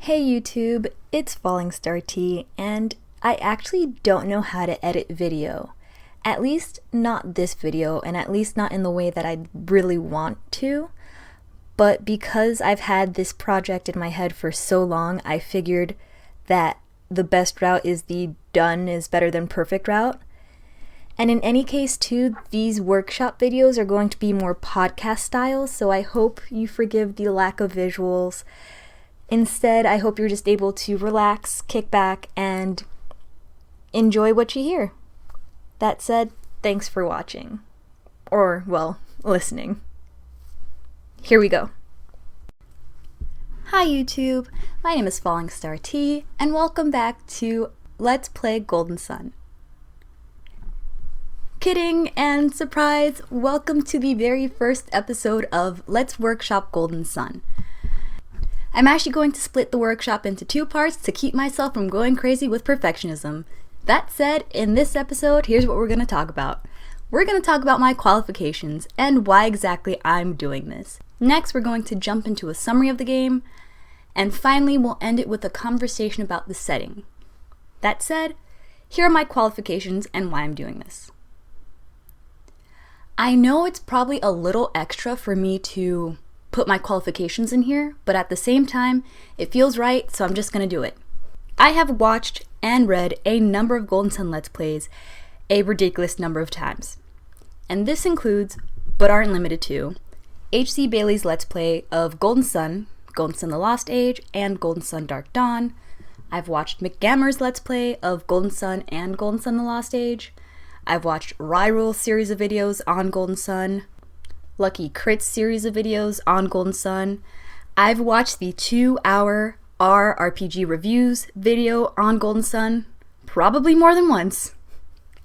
Hey YouTube, it's Falling Star T, and I actually don't know how to edit video. At least not this video, and at least not in the way that I really want to. But because I've had this project in my head for so long, I figured that the best route is the done is better than perfect route. And in any case too, these workshop videos are going to be more podcast style, so I hope you forgive the lack of visuals. Instead, I hope you're just able to relax, kick back, and enjoy what you hear. That said, thanks for watching. Or, well, listening. Here we go. Hi YouTube, my name is Falling Star T, and welcome back to Let's Play Golden Sun. Kidding and surprise, welcome to the very first episode of Let's Workshop Golden Sun. I'm actually going to split the workshop into two parts to keep myself from going crazy with perfectionism. That said, in this episode, here's what we're going to talk about. We're going to talk about my qualifications and why exactly I'm doing this. Next, we're going to jump into a summary of the game, and finally, we'll end it with a conversation about the setting. That said, here are my qualifications and why I'm doing this. I know it's probably a little extra for me to put my qualifications in here, but at the same time, it feels right, so I'm just gonna do it. I have watched and read a number of Golden Sun Let's Plays a ridiculous number of times. And this includes, but aren't limited to, HcBailly's Let's Play of Golden Sun the Lost Age, and Golden Sun Dark Dawn. I've watched McGammar's Let's Play of Golden Sun and Golden Sun the Lost Age. I've watched Ryrule series of videos on Golden Sun, Lucky Crit's series of videos on Golden Sun. I've watched the 2-hour RRPGReviews video on Golden Sun, probably more than once.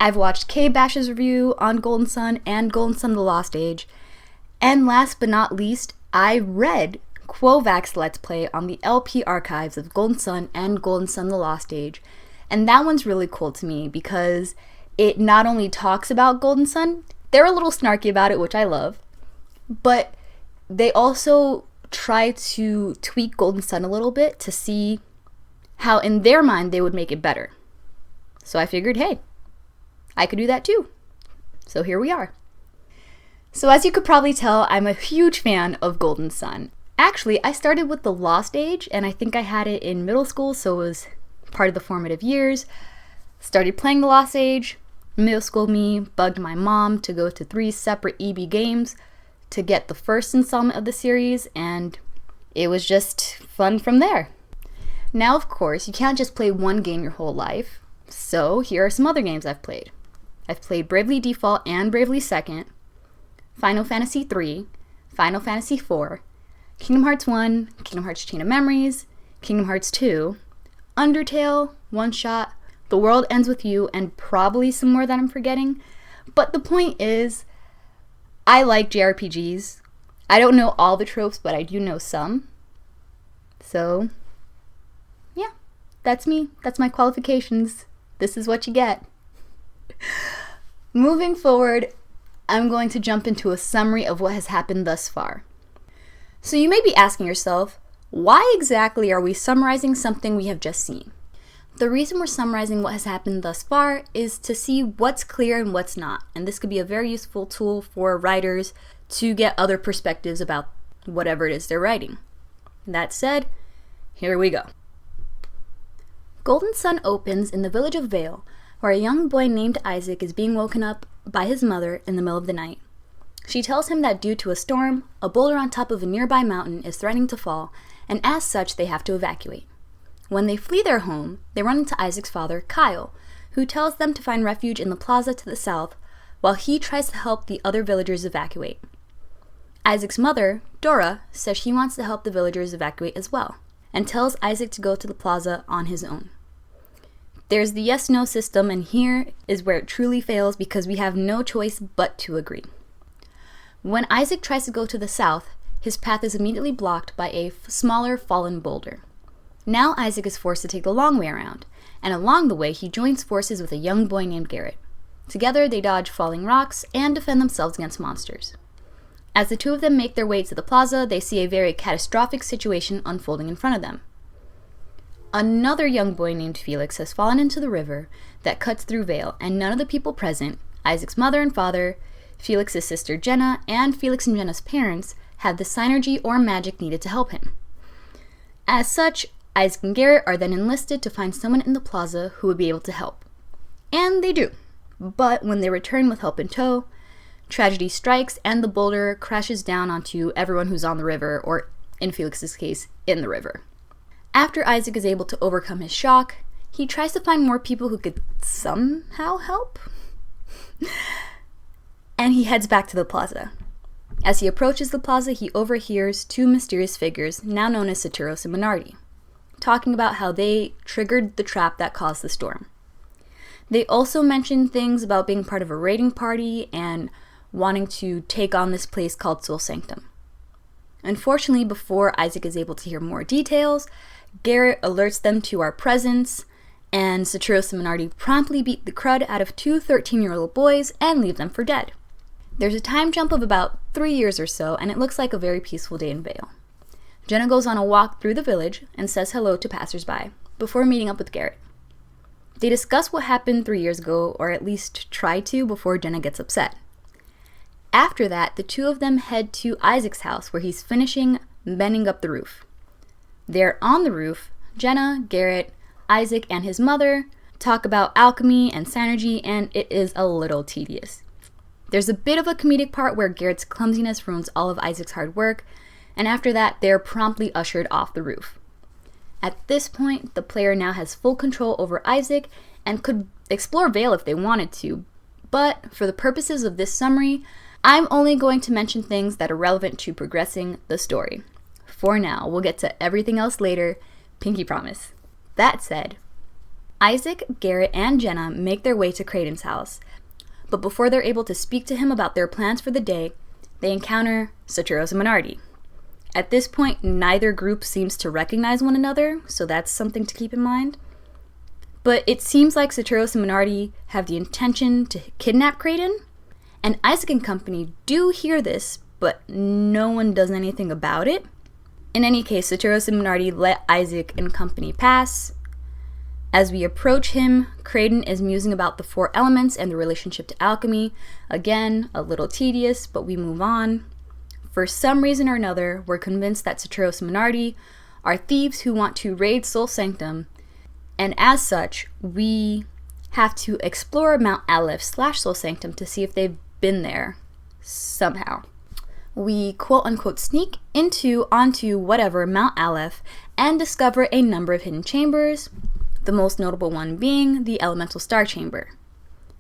I've watched KBash's review on Golden Sun and Golden Sun the Lost Age. And last but not least, I read Quovak's Let's Play on the LP archives of Golden Sun and Golden Sun the Lost Age. And that one's really cool to me because it not only talks about Golden Sun, they're a little snarky about it, which I love, but they also try to tweak Golden Sun a little bit to see how in their mind they would make it better. So I figured, hey, I could do that too. So here we are. So as you could probably tell, I'm a huge fan of Golden Sun. Actually, I started with the Lost Age, and I think I had it in middle school, so it was part of the formative years. Started playing the Lost Age. Middle school me bugged my mom to go to 3 separate EB games to get the first installment of the series, and it was just fun from there. Now, of course, you can't just play one game your whole life, so here are some other games I've played. I've played Bravely Default and Bravely Second, Final Fantasy III, Final Fantasy IV, Kingdom Hearts 1, Kingdom Hearts Chain of Memories, Kingdom Hearts 2, Undertale, One Shot, The World Ends With You, and probably some more that I'm forgetting. But the point is, I like JRPGs. I don't know all the tropes, but I do know some. So, yeah, that's me. That's my qualifications. This is what you get. Moving forward, I'm going to jump into a summary of what has happened thus far. So you may be asking yourself, why exactly are we summarizing something we have just seen? The reason we're summarizing what has happened thus far is to see what's clear and what's not, and this could be a very useful tool for writers to get other perspectives about whatever it is they're writing. That said, here we go. Golden Sun opens in the village of Vail, where a young boy named Isaac is being woken up by his mother in the middle of the night. She tells him that due to a storm, a boulder on top of a nearby mountain is threatening to fall, and as such they have to evacuate. When they flee their home, they run into Isaac's father, Kyle, who tells them to find refuge in the plaza to the south, while he tries to help the other villagers evacuate. Isaac's mother, Dora, says she wants to help the villagers evacuate as well, and tells Isaac to go to the plaza on his own. There's the yes-no system, and here is where it truly fails because we have no choice but to agree. When Isaac tries to go to the south, his path is immediately blocked by a smaller fallen boulder. Now Isaac is forced to take the long way around, and along the way he joins forces with a young boy named Garrett. Together they dodge falling rocks and defend themselves against monsters. As the two of them make their way to the plaza, they see a very catastrophic situation unfolding in front of them. Another young boy named Felix has fallen into the river that cuts through Vail, and none of the people present, Isaac's mother and father, Felix's sister Jenna, and Felix and Jenna's parents, have the synergy or magic needed to help him. As such, Isaac and Garrett are then enlisted to find someone in the plaza who would be able to help. And they do. But when they return with help in tow, tragedy strikes and the boulder crashes down onto everyone who's on the river, or in Felix's case, in the river. After Isaac is able to overcome his shock, he tries to find more people who could somehow help. And he heads back to the plaza. As he approaches the plaza, he overhears two mysterious figures, now known as Saturos and Minardi, talking about how they triggered the trap that caused the storm. They also mention things about being part of a raiding party and wanting to take on this place called Sol Sanctum. Unfortunately, before Isaac is able to hear more details, Garrett alerts them to our presence, and Saturos and Minardi promptly beat the crud out of two 13-year-old boys and leave them for dead. There's a time jump of about 3 years or so, and it looks like a very peaceful day in Vail. Jenna goes on a walk through the village and says hello to passersby before meeting up with Garrett. They discuss what happened 3 years ago, or at least try to before Jenna gets upset. After that, the two of them head to Isaac's house where he's finishing bending up the roof. There on the roof, Jenna, Garrett, Isaac, and his mother talk about alchemy and synergy, and it is a little tedious. There's a bit of a comedic part where Garrett's clumsiness ruins all of Isaac's hard work, and after that, they're promptly ushered off the roof. At this point, the player now has full control over Isaac and could explore Vail if they wanted to, but for the purposes of this summary, I'm only going to mention things that are relevant to progressing the story. For now, we'll get to everything else later, pinky promise. That said, Isaac, Garrett, and Jenna make their way to Kraden's house, but before they're able to speak to him about their plans for the day, they encounter Saturos and Minardi. At this point, neither group seems to recognize one another, so that's something to keep in mind. But it seems like Saturos and Minardi have the intention to kidnap Kraden, and Isaac and company do hear this, but no one does anything about it. In any case, Saturos and Minardi let Isaac and company pass. As we approach him, Kraden is musing about the four elements and the relationship to alchemy. Again, a little tedious, but we move on. For some reason or another, we're convinced that Saturos and Minardi are thieves who want to raid Sol Sanctum, and as such, we have to explore Mount Aleph/Sol Sanctum to see if they've been there somehow. We quote-unquote sneak onto whatever Mount Aleph and discover a number of hidden chambers, the most notable one being the Elemental Star Chamber.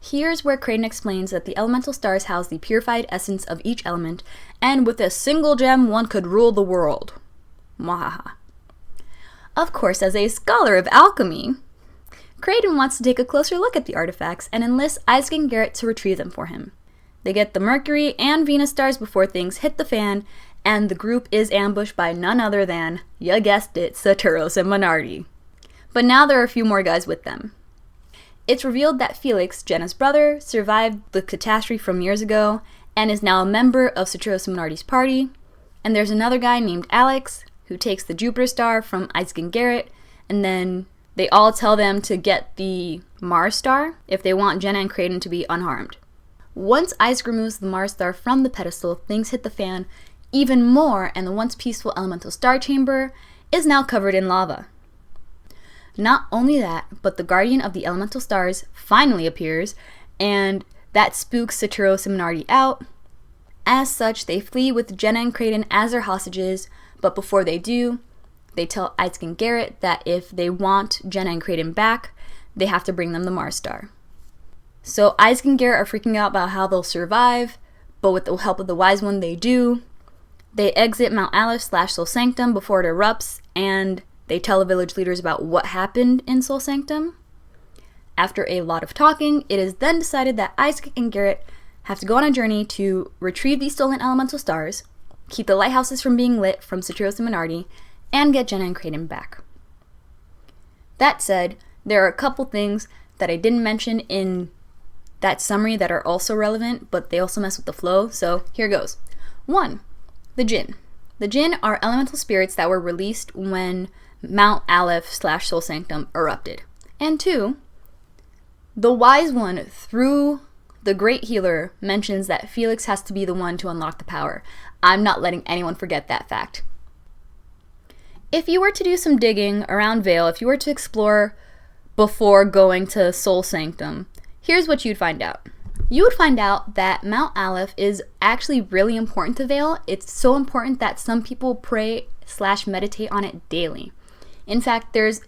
Here's where Kraden explains that the elemental stars house the purified essence of each element, and with a single gem one could rule the world. Mwahaha. Of course, as a scholar of alchemy, Kraden wants to take a closer look at the artifacts and enlists Isaac and Garrett to retrieve them for him. They get the Mercury and Venus stars before things hit the fan, and the group is ambushed by none other than, you guessed it, Saturos and Minardi. But now there are a few more guys with them. It's revealed that Felix, Jenna's brother, survived the catastrophe from years ago and is now a member of Saturos and Minardi's party. And there's another guy named Alex who takes the Jupiter star from Isaac and Garrett, and then they all tell them to get the Mars star if they want Jenna and Kraden to be unharmed. Once Isaac removes the Mars star from the pedestal, things hit the fan even more, and the once peaceful elemental star chamber is now covered in lava. Not only that, but the guardian of the elemental stars finally appears, and that spooks Saturos and Minardi out. As such, they flee with Jenna and Kraden as their hostages, but before they do, they tell Isaac and Garrett that if they want Jenna and Kraden back, they have to bring them the Mars star. So Isaac and Garrett are freaking out about how they'll survive, but with the help of the Wise One, they do. They exit Mount Aleph/Sol Sanctum before it erupts, and they tell the village leaders about what happened in Sol Sanctum. After a lot of talking, it is then decided that Isaac and Garrett have to go on a journey to retrieve these stolen elemental stars, keep the lighthouses from being lit from Saturos and Minardi, and get Jenna and Kraden back. That said, there are a couple things that I didn't mention in that summary that are also relevant, but they also mess with the flow, so here goes. 1. The Jinn. The Jinn are elemental spirits that were released when Mount Aleph / Soul Sanctum erupted. And 2, the Wise One, through the Great Healer, mentions that Felix has to be the one to unlock the power. I'm not letting anyone forget that fact. If you were to do some digging around Vail, if you were to explore before going to Soul Sanctum, here's what you'd find out. You would find out that Mount Aleph is actually really important to Vail. It's so important that some people pray / meditate on it daily. In fact, there's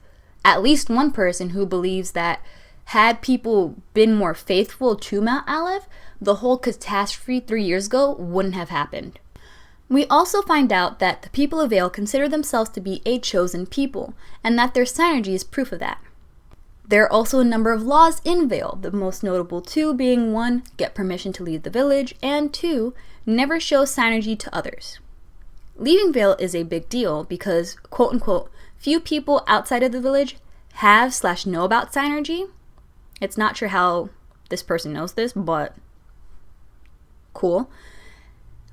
at least one person who believes that had people been more faithful to Mount Aleph, the whole catastrophe 3 years ago wouldn't have happened. We also find out that the people of Vail consider themselves to be a chosen people, and that their synergy is proof of that. There are also a number of laws in Vail, the most notable 2 being 1, get permission to leave the village, and 2, never show synergy to others. Leaving Vail is a big deal because, quote-unquote, few people outside of the village have / know about synergy. It's not sure how this person knows this, but cool.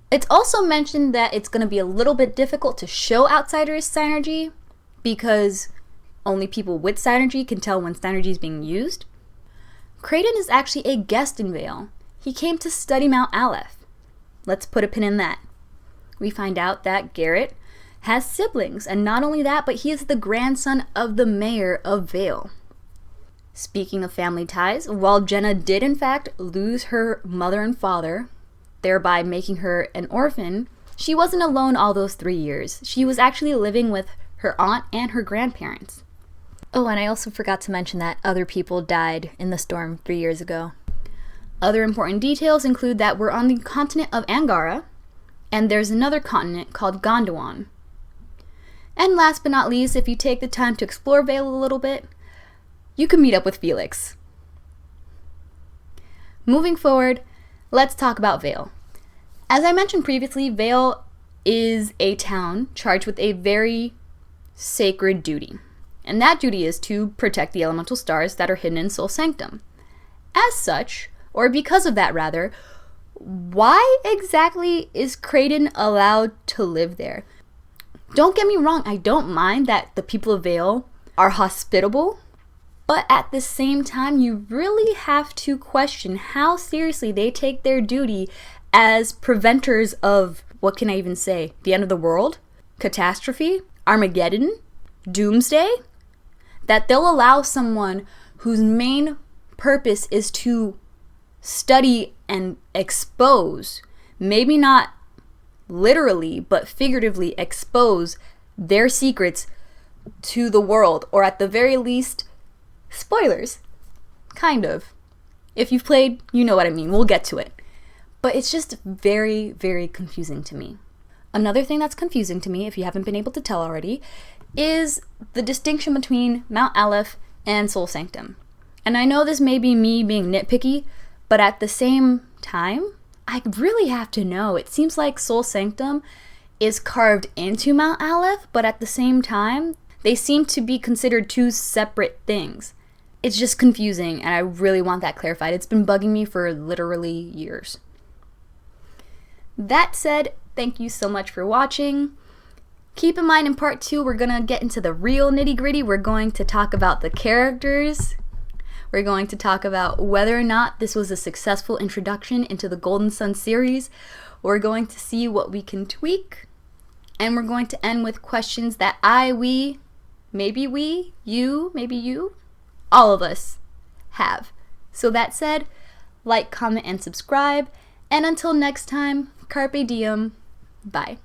It's also mentioned that it's going to be a little bit difficult to show outsiders synergy because only people with synergy can tell when synergy is being used. Kraden is actually a guest in Vail. He came to study Mount Aleph. Let's put a pin in that. We find out that Garrett has siblings, and not only that, but he is the grandson of the mayor of Vail. Speaking of family ties, while Jenna did in fact lose her mother and father, thereby making her an orphan, she wasn't alone all those 3 years. She was actually living with her aunt and her grandparents. Oh, and I also forgot to mention that other people died in the storm 3 years ago. Other important details include that we're on the continent of Angara, and there's another continent called Gondwan. And last but not least, if you take the time to explore Vail a little bit, you can meet up with Felix. Moving forward, let's talk about Vail. As I mentioned previously, Vail is a town charged with a very sacred duty. And that duty is to protect the elemental stars that are hidden in Soul Sanctum. As such, or because of that rather, why exactly is Kraden allowed to live there? Don't get me wrong, I don't mind that the people of Vail are hospitable, but at the same time, you really have to question how seriously they take their duty as preventers of, what can I even say, the end of the world, catastrophe, Armageddon, doomsday, that they'll allow someone whose main purpose is to study and expose, maybe not literally, but figuratively expose their secrets to the world, or at the very least, spoilers. Kind of. If you've played, you know what I mean. We'll get to it. But it's just very, very confusing to me. Another thing that's confusing to me, if you haven't been able to tell already, is the distinction between Mount Aleph and Soul Sanctum. And I know this may be me being nitpicky, but at the same time, I really have to know. It seems like Soul Sanctum is carved into Mount Aleph, but at the same time, they seem to be considered 2 separate things. It's just confusing, and I really want that clarified. It's been bugging me for literally years. That said, thank you so much for watching. Keep in mind, in part 2, we're going to get into the real nitty-gritty. We're going to talk about the characters. We're going to talk about whether or not this was a successful introduction into the Golden Sun series. We're going to see what we can tweak. And we're going to end with questions that you, all of us have. So that said, like, comment, and subscribe. And until next time, carpe diem. Bye.